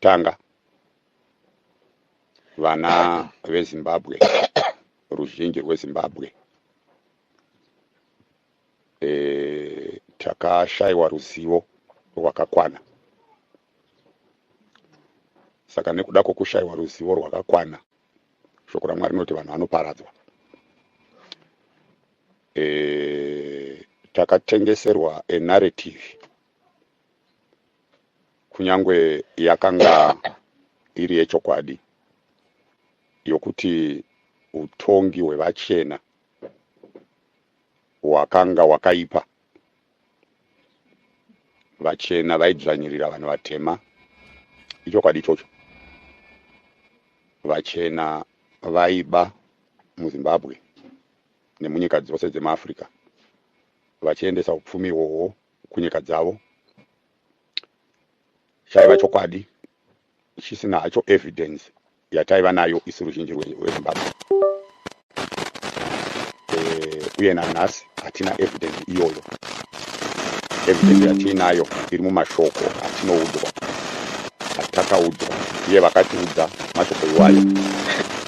Chekutanga, vana veZimbabwe, ruzhinji rweZimbabwe, takashaiwa ruzivo rwakakwana. Saka nekuda kwokushaiwa ruzivo rwakakwana, shoko raMwari rinoti vanhu vanoparadzwa. Takatengeserwa narrative, kunyangwe yakanga iri yechokwadi, yokuti utongi hwevachena hwakanga hwakaipa. Vachena vaidzvanyirira vanhu vatema, ichokwadi ichocho. Vachena vaiba muZimbabwe nemunyika dzose dzemuAfrica, vachiendesa upfumi ihwohwo kunyika dzavo. Chaiva chokwadi, chisina hacho evidence yataiva nayo isi ruzhinji rweZimbabwe. Uye nanhasi hatina evidence iyoyo. Evidence yatinayo iri mumashoko atinoudzwa, atakaudzwa, uye vakatiudza mashoko iwayo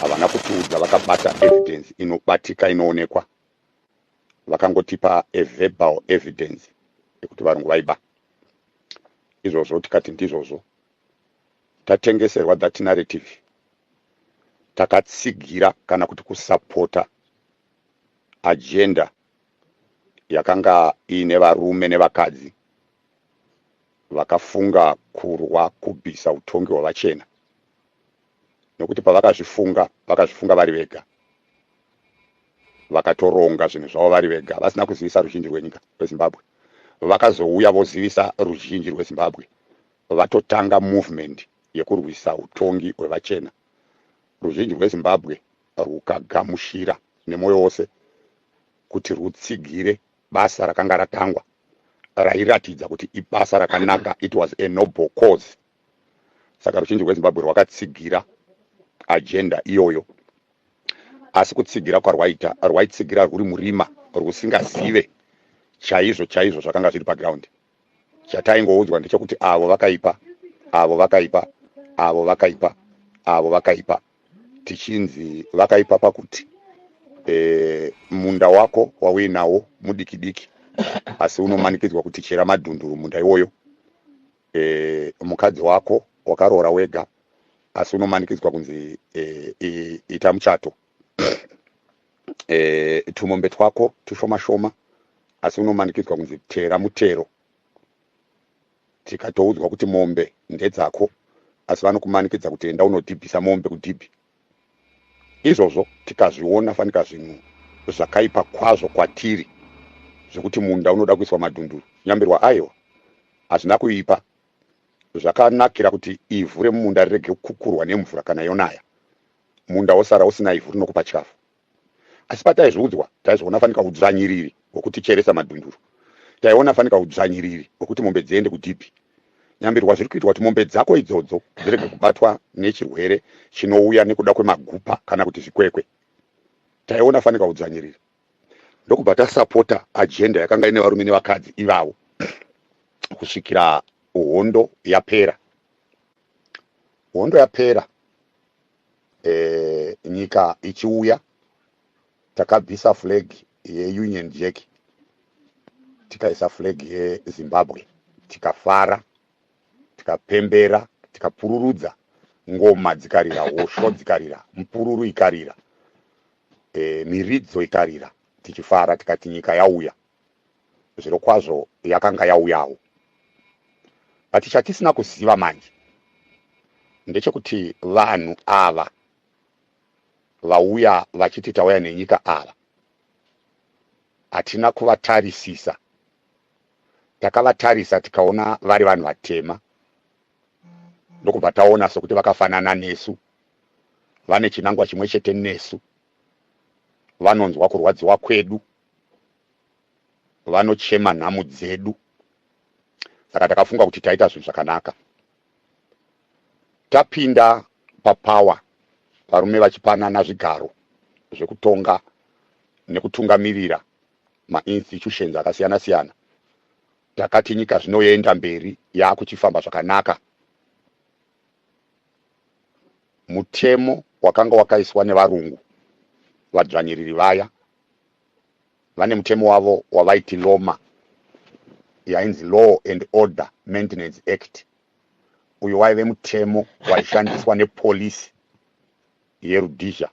havana kutiudza vakabata evidence inobatika, inoonekwa. Vakangotipa verbal evidence yekuti varungu vaiba. Izvozvo tikati ndizvozvo, tatengeserwa that narrative, takatsigira kana kuti kusapota agenda yakanga ine varume nevakadzi vakafunga kurwa kubvisa utongi hwavachena. Nokuti pavakazvifunga, vakazvifunga vari vega, vakatoronga zvinhu zvavo vari vega, vasina kuzivisa ruzhinji rwenyika rweZimbabwe. Vakazouya vozivisa ruzhinji rweZimbabwe, vatotanga movement yekurwisa utongi hwevachena. Ruzhinji rweZimbabwe rukagamushira nemwoyo wose kuti rutsigire basa rakanga ratangwa, rairatidza kuti ibasa rakanaka, it was a noble cause. Saka ruzhinji rweZimbabwe rwakatsigira agenda iyoyo. Asi kutsigira kwarwaita, rwaitsigira rwuri murima, rwusingazive chaizvo chaizvo zvakanga zviri paground. Chataingoudzwa ndechekuti avo vakaipa, avo vakaipa, avo vakaipa, avo vakaipa. Tichinzi vakaipa pakuti munda wako wauinawo mudiki diki, asi unomanikidzwa kuti chera madhunduru munda iwoyo. Mukadzi wako wakaroora wega, asi unomanikidzwa kunzi ita muchato. Tumombe twako tushoma shoma, asi unomanikidzwa kunzi tera mutero. Tikatoudzwa kuti mombe ndedzako, asi vanokumanikidza kuti enda unodhibhisa mombe kudhibhi. Izvozvo tikazviona fanika zvinhu zvakaipa kwazvo kwatiri, zvekuti munda unoda kuiswa madhunduru. Nyambirwa aiwa, hazvina kuipa. Zvakanakira kuti ivhu remumunda rirege kukurwa nemvura kana yonaya. Munda wosara usina ivhu rinokupa chikafu. Asi pataizviudzwa, taizviona fanika udzvanyiriri hwekuti cheresa madhunduru. Taiona fanika udzvanyiriri hwekuti mombe dziende kudhibhi. Nyambirwa zviri kuitwa kuti mombe dzako idzodzo dzirege kubatwa nechirwere chinouya nekuda kwemagupa kana kuti zvikwekwe. Taiona fanika udzvanyiriri. Ndokubva tasapota agenda yakanga ine varume nevakadzi ivavo kusvikira hondo yapera. Hondo yapera, nyika ichiuya, takabvisa flag yeUnion Jack, tikaisa flag yeZimbabwe, tikafara, tikapembera, tikapururudza, ngoma dzikarira, hosho dzikarira, mupururu ikarira, miridzo ikarira, tichifara, tikati nyika yauya. Zviro kwazvo yakanga yauyawo. Ati chatisina kuziva manje ndechekuti vanhu ava vauya vachiti tauya nenyika ava, hatina kuvatarisisa. Takavatarisa tikaona vari vanhu vatema, ndokubva taona sokuti vakafanana nesu, vane chinangwa chimwe chete nesu, vanonzwa kurwadziwa kwedu, vanochema nhamu dzedu. Saka takafunga kuti taita zvinhu zvakanaka. Tapinda papawa, varume vachipanana zvigaro zvekutonga nekutungamirira mainstitutions akasiyana siyana. Takati nyika zvinoenda mberi, yakuchifamba zvakanaka. mutemo wakanga wakaiswa nevarungu vadzvanyiriri vaya. Vane mutemo wavo wavaiti LOMA, yainzi Law and Order Maintenance Act. Uyu waive mutemo waishandiswa nepolisi yeRhodesia.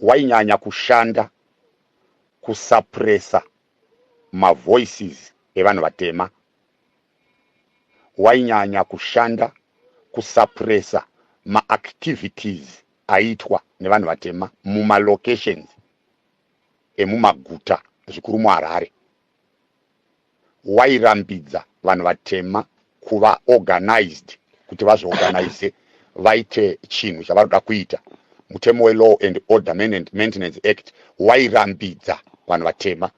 Wainyanya kushanda kusapresa mavoices evanhu vatema. Wainyanya kushanda kusapresa maactivities aitwa nevanhu vatema mumalocations emumaguta zvikuru muHarare. Wairambidza vanhu vatema kuva organized, kuti vazvoorganize vaite chinhu chavanoda kuita. Mutemo weLaw and Order Maintenance Act wairambidza vanhu vatema,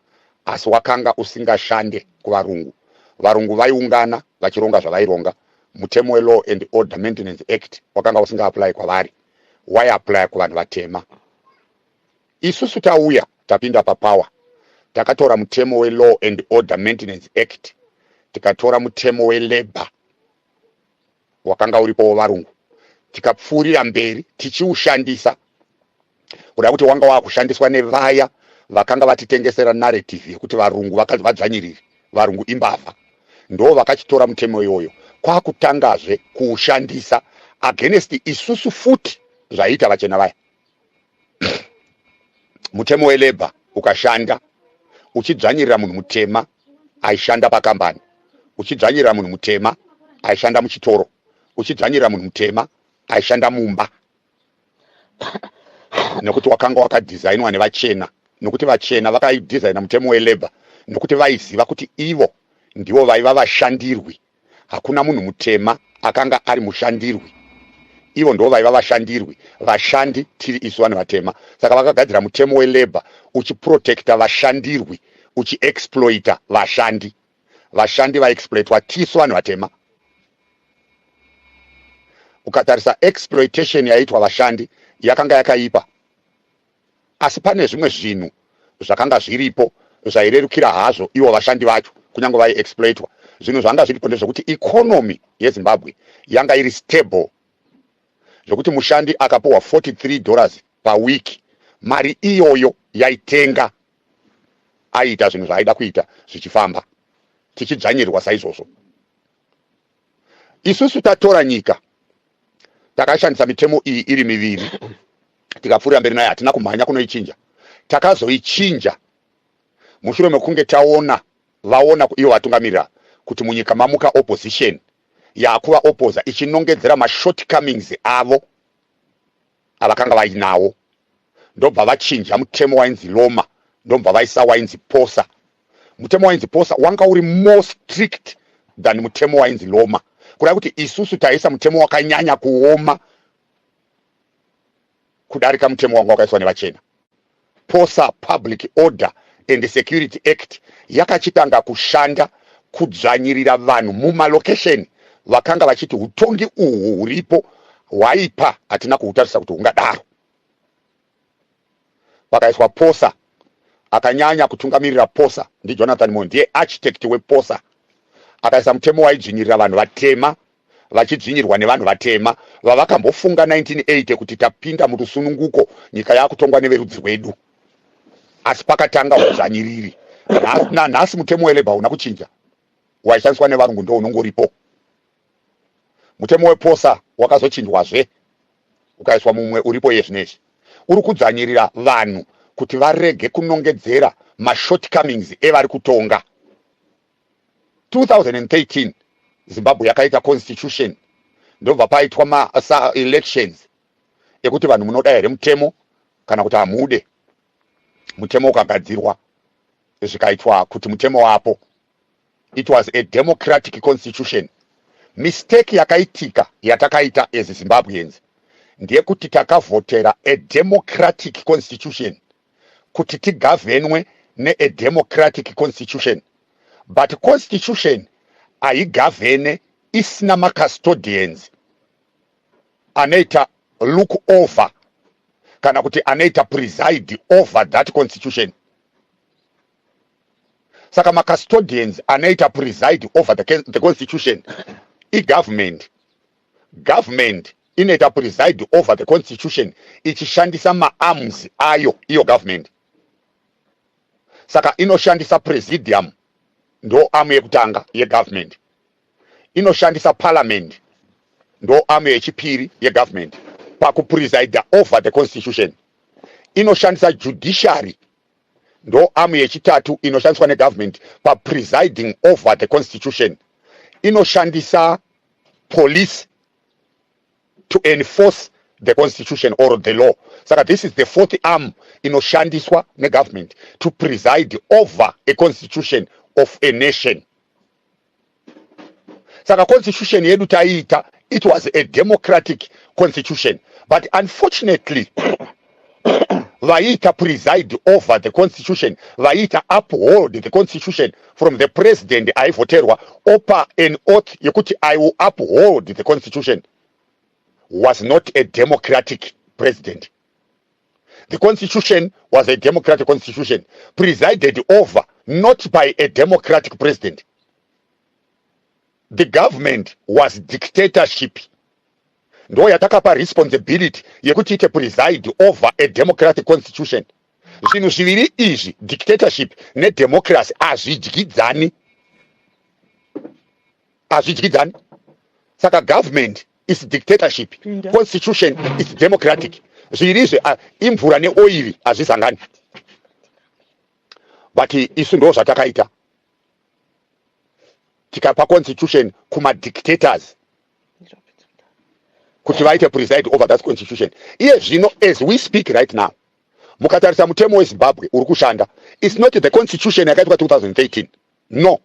asi wakanga usingashande kuvarungu. Varungu vaiungana vachironga zvavaironga. Mutemo weLaw and Order Maintenance Act wakanga usinga apply kwavari, waiapply kuvanhu vatema. Isusu tauya tapinda papower, takatora mutemo weLaw and Order Maintenance Act, tikatora mutemo weLabor wakanga uripo wevarungu, tikapfuurira mberi tichiushandisa, kuda kuti wanga wakushandiswa nevaya vakanga vatitengesera narrative yekuti varungu vadzvanyiriri, varungu imbavha. Ndo vakachitora mutemo iyoyo kwakutangazve kuushandisa against isusu futi zvaita vachena vaya. Mutemo weLabor ukashanda uchidzvanyirira munhu mutema aishanda pakambani, uchidzvanyirira munhu mutema aishanda muchitoro, uchidzvanyirira munhu mutema aishanda mumba. Nekuti wakanga wakadhizainwa nevachena, nokuti vachena vakaidhizaina mutemo weLabor nokuti vaiziva kuti ivo ndivo vaiva vashandirwi. Hakuna munhu mutema akanga ari mushandirwi, ivo ndo vaiva vashandirwi. Vashandi tiri isu vanhu vatema. Saka vakagadzira mutemo weLabor uchiprotecta vashandirwi, uchiexploita vashandi. Vashandi vaexploitwa tisu vanhu vatema. Ukatarisa exploitation yaitwa vashandi yakanga yakaipa, asi pane zvimwe zvinhu zvakanga zviripo zvairerukira hazvo ivo vashandi vacho kunyange vaiexploitwa. Zvinhu zvanga zviripo ndezvekuti economy yeZimbabwe yanga iri stable, zvokuti mushandi akapiwa $43 per week, mari iyoyo yaitenga aita zvinhu zvaaida kuita zvichifamba, tichidzvanyirirwa saizvozvo. Isusu tatora nyika takashandisa mitemo iyi iri miviri, tikapfuurira mberi nayo, hatina kumhanya kunoichinja. Takazoichinja mushure mekunge vaona ivo vatungamirira kuti munyika mamuka opposition yakuva opoza ichinongedzera mashortcomings avo avakanga vainawo. Ndobva vachinja mutemo wainzi LOMA, ndobva vaisa wainzi POSA. Mutemo wainzi POSA wanga uri more strict than mutemo wainzi LOMA, kuda kuti isusu taisa mutemo wakanyanya kuoma kudarika mutemo wanga wakaiswa nevachena. POSA, Public Order and Security Act, yakachitanga kushanda kudzvanyirira vanhu mumalocation vakanga vachiti utongi uhu huripo hwaipa, hatina kuhutarisa kuti hungadaro. Pakaiswa POSA, akanyanya kutungamirira POSA ndiJonathan Moyo, ndiye architect wePOSA. Akaisa mutemo waidzvinyirira vanhu vatema vachidzvinyirwa nevanhu vatema vavakambofunga 1980 kuti tapinda murusununguko, nyika yakutongwa neverudzi rwedu. Asi pakatanga udzvanyiriri. Nhasi mutemo weLabor una kuchinja, waishandiswa nevarungu ndo unongoripo. Mutemo wePOSA wakazochinjwazve ukaiswa mumwe uripo yezvinezvi, uri kudzvanyirira vanhu kuti varege kunongedzera mashortcomings evari kutonga. 2013 Zimbabwe yakaita constitution, ndobva paitwa elections ekuti vanhu munoda here mutemo kana kuti hamude. Mutemo ukagadzirwa zvikaitwa kuti mutemo wapo. It was a democratic constitution. Mistake yakaitika yatakaita as Zimbabweans ndeyekuti takavhotera a democratic constitution kuti tigavenwe ne-a democratic constitution, but constitution haigavhene isina macustodians anoita look over kana kuti anoita preside over that constitution. Saka macustodians anoita preside over the constitution government inoita preside over the constitution ichishandisa maarms ayo iyo government. Saka inoshandisa presidium ndo arm yekutanga yegovernment, inoshandisa parliament ndo arm yechipiri yegovernment pakupreside over the constitution, inoshandisa judiciary ndo arm yechitatu inoshandiswa negovernment papresiding over the constitution, inoshandisa police to enforce the constitution or the law. Saka this is the fourth arm inoshandiswa negovernment to preside over a constitution of a nation. Saka constitution yedu taita, it was a democratic constitution, but unfortunately vaita preside over the constitution, vaita uphold the constitution from the president aivoterwa opa an oath yekuti I will uphold the constitution, was not a democratic president. The constitution was a democratic constitution presided over not by a democratic president. The government was dictatorship. Ndo yatakapa responsibility yekuti ite preside over a democratic constitution. Zvinhu zviviri izvi, dictatorship ne democracy, azvidyidzani. Saka government is dictatorship, constitution is democratic. Zvirizve imvura neoiri hazvisangani. But isu ndo zvatakaita, tikapa constitution kuma dictators kuti vaite preside over that constitution. Iye zvino as we speak right now, mukatarisa mutemo weZimbabwe uri kushanda, it's not the constitution yakaitwa 2013. No.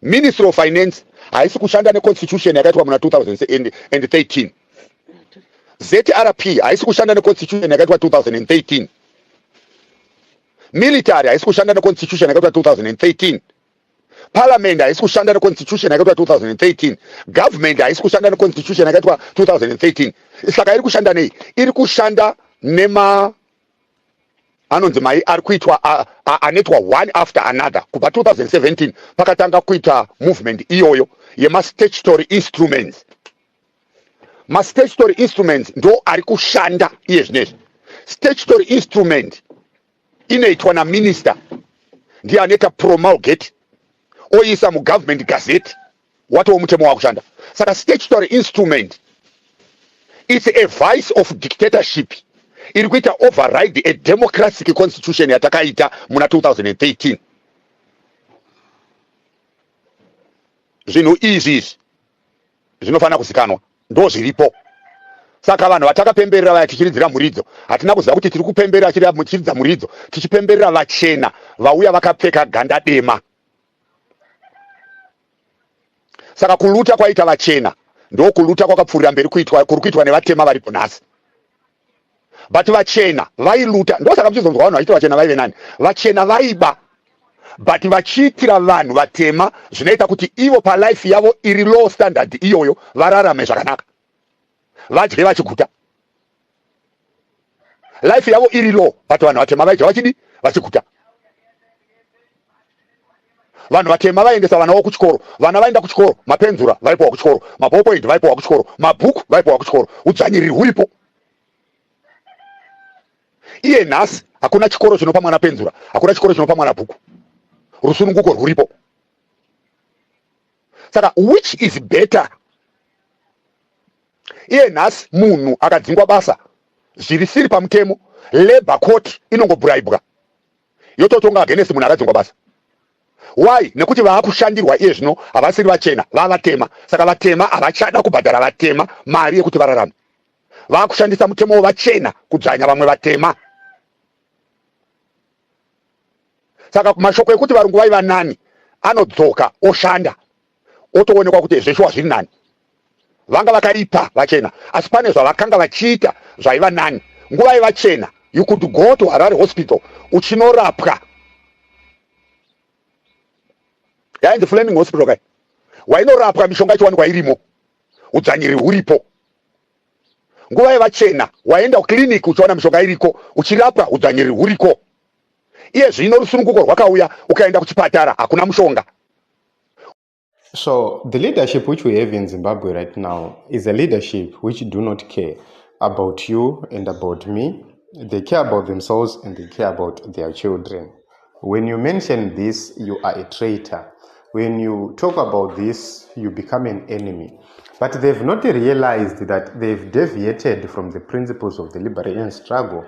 Ministry of Finance haisi kushanda neconstitution yakaitwa muna 2013. ZRP haisi kushanda neconstitution yakaitwa 2013. Military haisi kushanda neconstitution yakaitwa 2013. Parliament haisi kushanda neconstitution yakaitwa 2013. Government haisi kushanda neconstitution yakaitwa 2013. Saka iri kushanda nei? Iri kushanda nema anonzi mai ari kuitwa anoitwa one after another. Kubva 2017 pakatanga kuita movement iyoyo yema statutory instruments. Ma statutory instruments ndo ari kushanda iye zvinezvi. Statutory instrument inoitwa na minister, ndiye anoita promulgate oisa mu government gazette watowo mutemo wakushanda. Saka statutory instrument it's a vice of dictatorship iri kuita override a democratic constitution yatakaita muna 2013. Zvinhu izvi zvinofana kuzikanwa, ndo zviripo. Saka vanhu vatakapemberera vaya tichiridzira muridzo, hatina kuziva kuti tiri kupemberera tichiridza muridzo tichipemberera vachena vauya vakapfeka ganda dema. Saka kuluta kwaita vachena ndo kuluta kwakapfuurira mberi kuri kuitwa nevatema varipo nhasi. But vachena vailuta, ndo saka mchizonzwa vanhu vachiita vachena vaive nani? Vachena vaiba, but vachiitira vanhu vatema zvinoita kuti ivo palife yavo iri low standard iyoyo vararame zvakanaka, vadye vachiguta. Life yavo iri low, but vanhu vatema vaidya vachidi vachiguta. Vanhu vatema vaendesa vana vavo kuchikoro, vana vaenda kuchikoro, mapenzura vaipowa kuchikoro, maballpoint vaipowa kuchikoro, mabhuku vaipowa kuchikoro, udzvanyiriri huripo. Iye nhasi hakuna chikoro chinopa mwana penzura, hakuna chikoro chinopa mwana bhuku, rusununguko rwuripo. Saka which is better? Iye nhasi munhu akadzingwa basa zvirisiri pamutemo, labor court inongobribwa yototonga against munhu akadzingwa basa. Why? Nekuti vaakushandirwa iye zvino havasiri vachena, vavatema. Saka vatema havachada kubhadhara vatema mari yekuti vararame. Vaakushandisa mutemo wevachena kudzvanya vamwe vatema. Saka mashoko ekuti varungu vaiva nani anodzoka oshanda otoonekwa kuti zveshuwa zviri nani. Vanga vakaipa vachena, asi pane zvavakanga vachiita zvaiva nani. Nguva yevachena you could go to Harare hospital uchinorapwa. Yainzi Fleming hospital kai, wainorapwa mishonga ichiwanikwa irimo, udzvanyiri huripo. Nguva yevachena waenda kliniki uchiona mishonga iriko, uchirapwa udzvanyiri huriko. Iye zvino rusununguko rwakauya, ukaenda kuchipatara hakuna mushonga. So the leadership which we have in Zimbabwe right now is a leadership which do not care about you and about me. They care about themselves and they care about their children. When you mention this, you are a traitor. When you talk about this, you become an enemy. But they've not realized that they've deviated from the principles of the liberation struggle.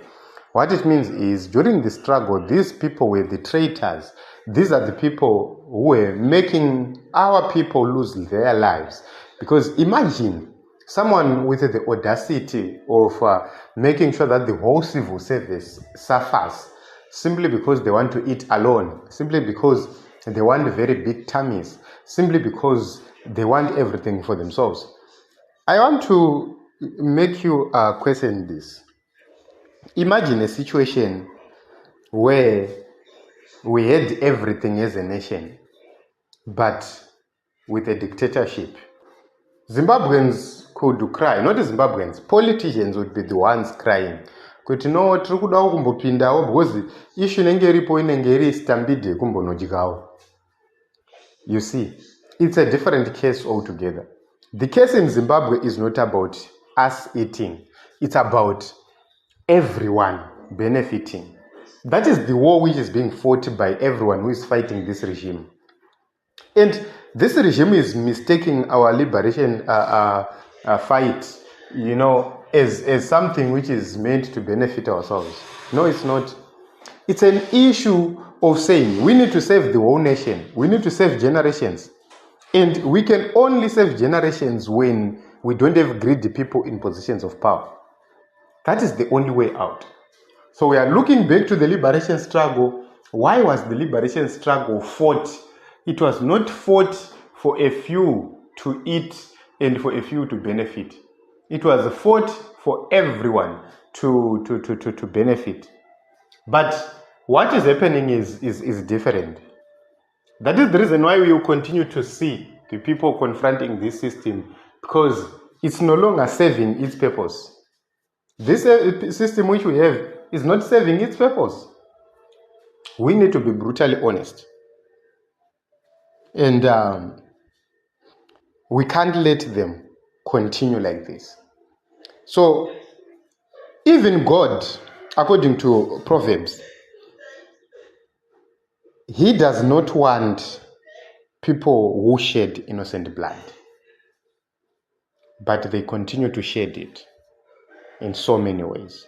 What it means is, during the struggle, these people were the traitors. These are the people who were making our people lose their lives. Because imagine someone with the audacity of making sure that the whole civil service suffers simply because they want to eat alone, simply because they want very big tummies, simply because they want everything for themselves. I want to make you question this. Imagine a situation where we had everything as a nation, but with a dictatorship. Zimbabweans could cry, not Zimbabweans, politicians would be the ones crying. Kuti no, tiri kudawo kumbopindawo because issue inenge iripo inenge iri stambide kumbonodyawo. You see, it's a different case altogether. The case in Zimbabwe is not about us eating. It's about everyone benefiting. That is the war which is being fought by everyone who is fighting this regime. And this regime is mistaking our liberation fight, as something which is meant to benefit ourselves. No, it's not. It's an issue of saying we need to save the whole nation. We need to save generations. And we can only save generations when we don't have greedy people in positions of power. That is the only way out. So we are looking back to the liberation struggle. Why was the liberation struggle fought? It was not fought for a few to eat and for a few to benefit. It was fought for everyone to benefit. But what is happening is different. That is the reason why we will continue to see the people confronting this system, because it's no longer serving its purpose. This system which we have is not serving its purpose. We need to be brutally honest. And we can't let them continue like this. So, even God, according to Proverbs, He does not want people who shed innocent blood. But they continue to shed it in so many ways.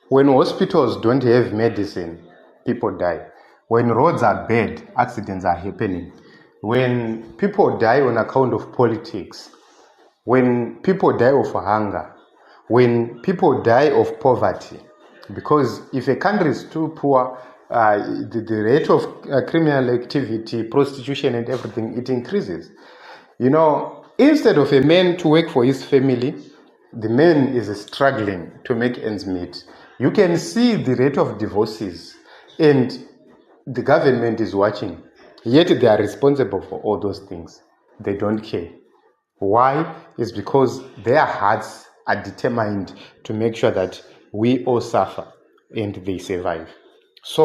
When hospitals don't have medicine, people die. When roads are bad, accidents are happening. When people die on account of politics, when people die of hunger, when people die of poverty, because if a country is too poor, the rate of criminal activity, prostitution and everything, it increases. Instead of a man to work for his family, the man is struggling to make ends meet. You can see the rate of divorces, and the government is watching. Yet they are responsible for all those things. They don't care. Why? It's because their hearts are determined to make sure that we all suffer and they survive.